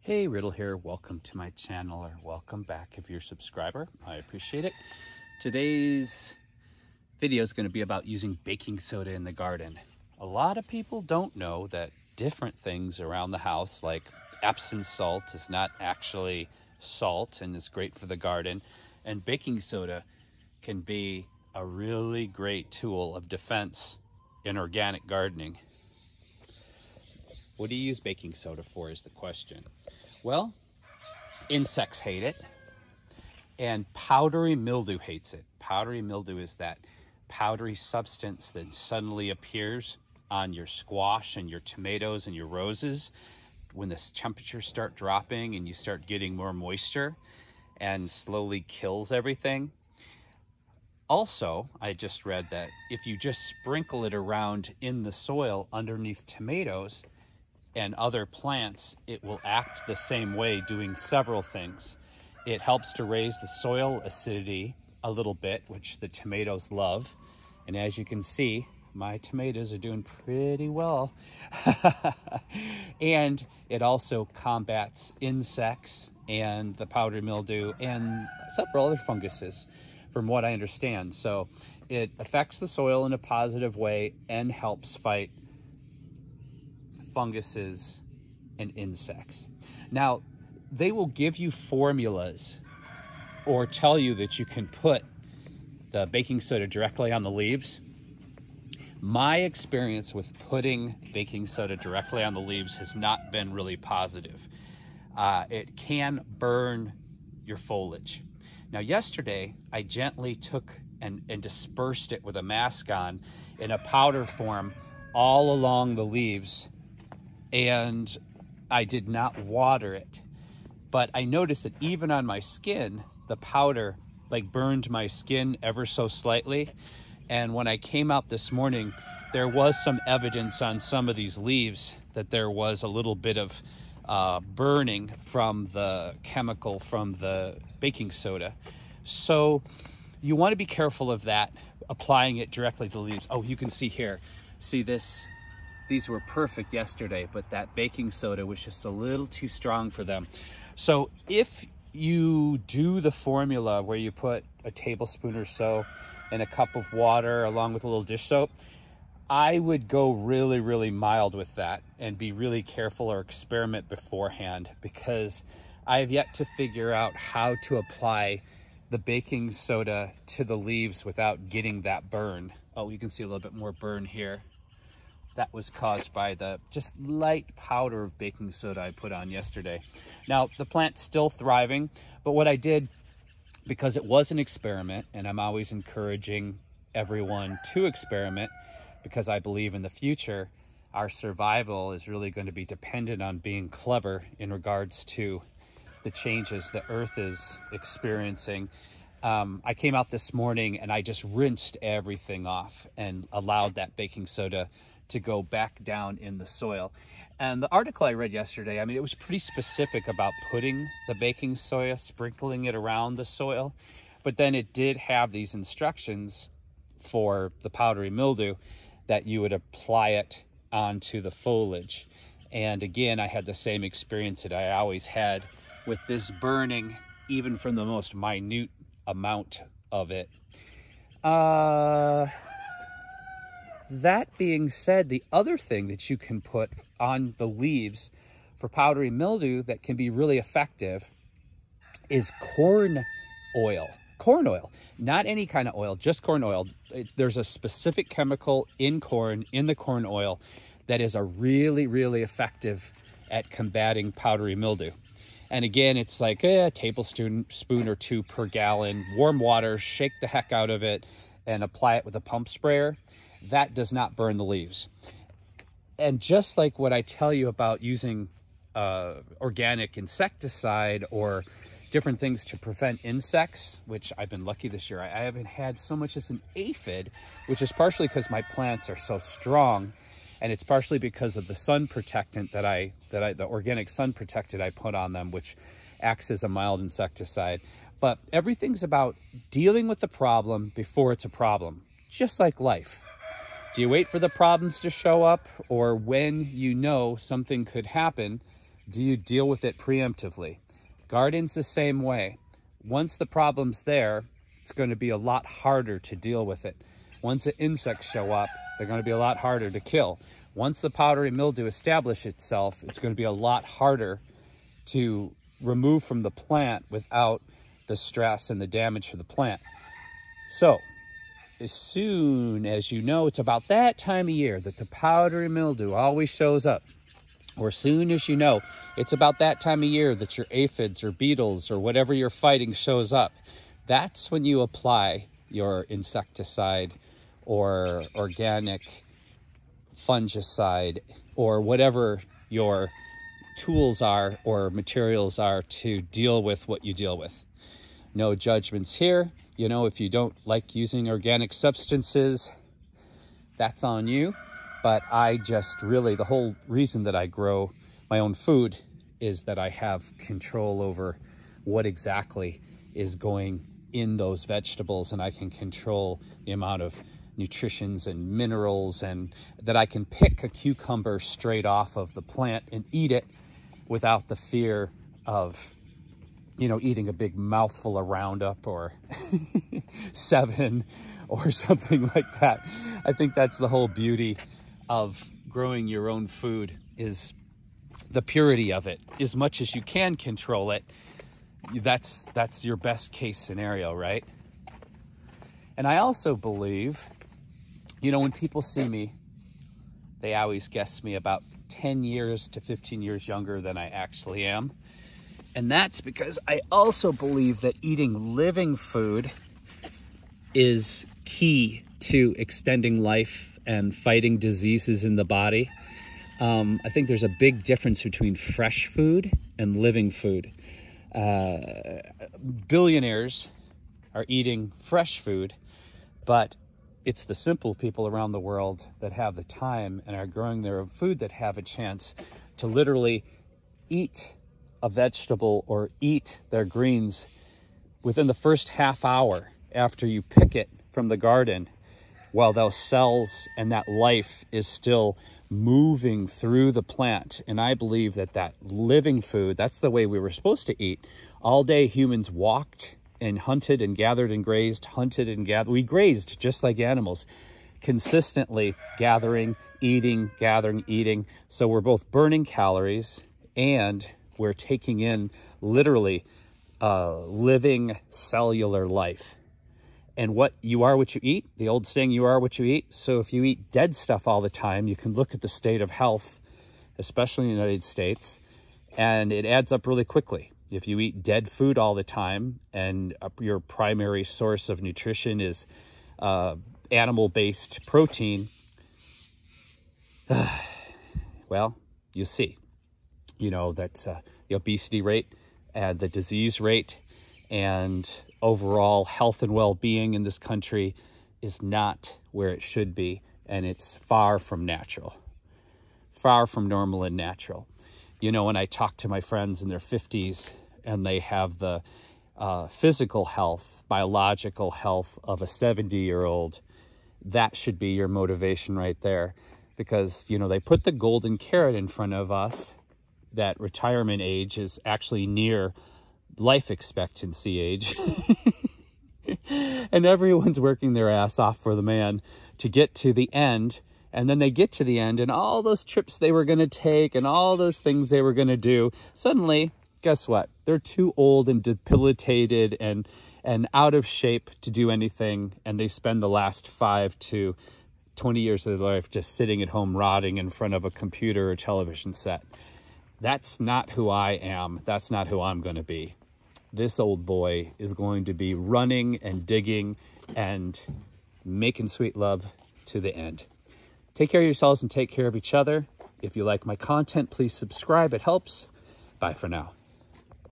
Hey, Riddle here. Welcome to my channel, or welcome back if you're a subscriber. I appreciate it. Today's video is going to be about using baking soda in the garden. A lot of people don't know that different things around the house, like Epsom salt, is not actually salt and is great for the garden. And baking soda can be a really great tool of defense in organic gardening. What do you use baking soda for is the question. Well, insects hate it, and powdery mildew hates it. Powdery mildew is that powdery substance that suddenly appears on your squash and your tomatoes and your roses when the temperatures start dropping and you start getting more moisture, and slowly kills everything. Also, I just read that if you just sprinkle it around in the soil underneath tomatoes and other plants, it will act the same way, doing several things. It helps to raise the soil acidity a little bit, which the tomatoes love. And as you can see, my tomatoes are doing pretty well. And it also combats insects and the powdery mildew and several other funguses, from what I understand. So it affects the soil in a positive way and helps fight funguses and insects. Now, they will give you formulas or tell you that you can put the baking soda directly on the leaves. My experience with putting baking soda directly on the leaves has not been really positive. It can burn your foliage. Now, yesterday, I gently took and dispersed it with a mask on in a powder form all along the leaves, and I did not water it. But I noticed that even on my skin, the powder burned my skin ever so slightly. And when I came out this morning, there was some evidence on some of these leaves that there was a little bit of burning from the chemical from the baking soda. So you want to be careful of that, applying it directly to the leaves. Oh, you can see here, see this? These were perfect yesterday, but that baking soda was just a little too strong for them. So if you do the formula where you put a tablespoon or so in a cup of water along with a little dish soap, I would go really, really mild with that and be really careful or experiment beforehand, because I have yet to figure out how to apply the baking soda to the leaves without getting that burn. Oh, you can see a little bit more burn here. That was caused by the just light powder of baking soda I put on yesterday. Now, the plant's still thriving, but what I did, because it was an experiment, and I'm always encouraging everyone to experiment, because I believe in the future, our survival is really going to be dependent on being clever in regards to the changes the earth is experiencing. I came out this morning and I just rinsed everything off and allowed that baking soda to go back down in the soil. And the article I read yesterday, I mean, it was pretty specific about putting the baking soda, sprinkling it around the soil, but then it did have these instructions for the powdery mildew that you would apply it onto the foliage. And again, I had the same experience that I always had with this burning, even from the most minute amount of it. That being said, the other thing that you can put on the leaves for powdery mildew that can be really effective is corn oil. Corn oil, not any kind of oil, just corn oil. There's a specific chemical in corn, in the corn oil, that is a really, really effective at combating powdery mildew. And again, it's like a tablespoon or two per gallon, warm water, shake the heck out of it, and apply it with a pump sprayer. That does not burn the leaves. And just like what I tell you about using organic insecticide or different things to prevent insects, which I've been lucky this year, I haven't had so much as an aphid, which is partially because my plants are so strong, and it's partially because of the sun protectant the organic sun protectant I put on them, which acts as a mild insecticide. But everything's about dealing with the problem before it's a problem, just like life. Do you wait for the problems to show up, or when you know something could happen, do you deal with it preemptively? Garden's the same way. Once the problem's there, it's going to be a lot harder to deal with it. Once the insects show up, they're going to be a lot harder to kill. Once the powdery mildew establishes itself, it's going to be a lot harder to remove from the plant without the stress and the damage for the plant. So, as soon as you know it's about that time of year that the powdery mildew always shows up, or as soon as you know it's about that time of year that your aphids or beetles or whatever you're fighting shows up, that's when you apply your insecticide or organic fungicide or whatever your tools are or materials are to deal with what you deal with. No judgments here. You know, if you don't like using organic substances, that's on you. But I just really, the whole reason that I grow my own food is that I have control over what exactly is going in those vegetables, and I can control the amount of nutritions and minerals, and that I can pick a cucumber straight off of the plant and eat it without the fear of, you know, eating a big mouthful of Roundup or 7 or something like that. I think that's the whole beauty of growing your own food, is the purity of it. As much as you can control it, that's your best case scenario, right? And I also believe, you know, when people see me, they always guess me about 10 years to 15 years younger than I actually am. And that's because I also believe that eating living food is key to extending life and fighting diseases in the body. I think there's a big difference between fresh food and living food. Billionaires are eating fresh food, but it's the simple people around the world that have the time and are growing their own food that have a chance to literally eat a vegetable or eat their greens within the first half hour after you pick it from the garden, while those cells and that life is still moving through the plant. And I believe that that living food, that's the way we were supposed to eat. All day humans walked and hunted and gathered and grazed, hunted and gathered. We grazed just like animals, consistently gathering, eating, gathering, eating. So we're both burning calories and we're taking in literally living cellular life. And what you are what you eat, the old saying, you are what you eat. So if you eat dead stuff all the time, you can look at the state of health, especially in the United States, and it adds up really quickly. If you eat dead food all the time and your primary source of nutrition is animal-based protein, well, you see, you know, that the obesity rate and the disease rate and overall health and well-being in this country is not where it should be, and it's far from natural, far from normal and natural. You know, when I talk to my friends in their 50s and they have the physical health, biological health of a 70-year-old, that should be your motivation right there. Because, you know, they put the golden carrot in front of us, that retirement age is actually near life expectancy age. And everyone's working their ass off for the man to get to the end. And then they get to the end, and all those trips they were going to take and all those things they were going to do, suddenly, guess what? They're too old and debilitated and out of shape to do anything. And they spend the last 5 to 20 years of their life just sitting at home rotting in front of a computer or television set. That's not who I am. That's not who I'm going to be. This old boy is going to be running and digging and making sweet love to the end. Take care of yourselves and take care of each other. If you like my content, please subscribe. It helps. Bye for now.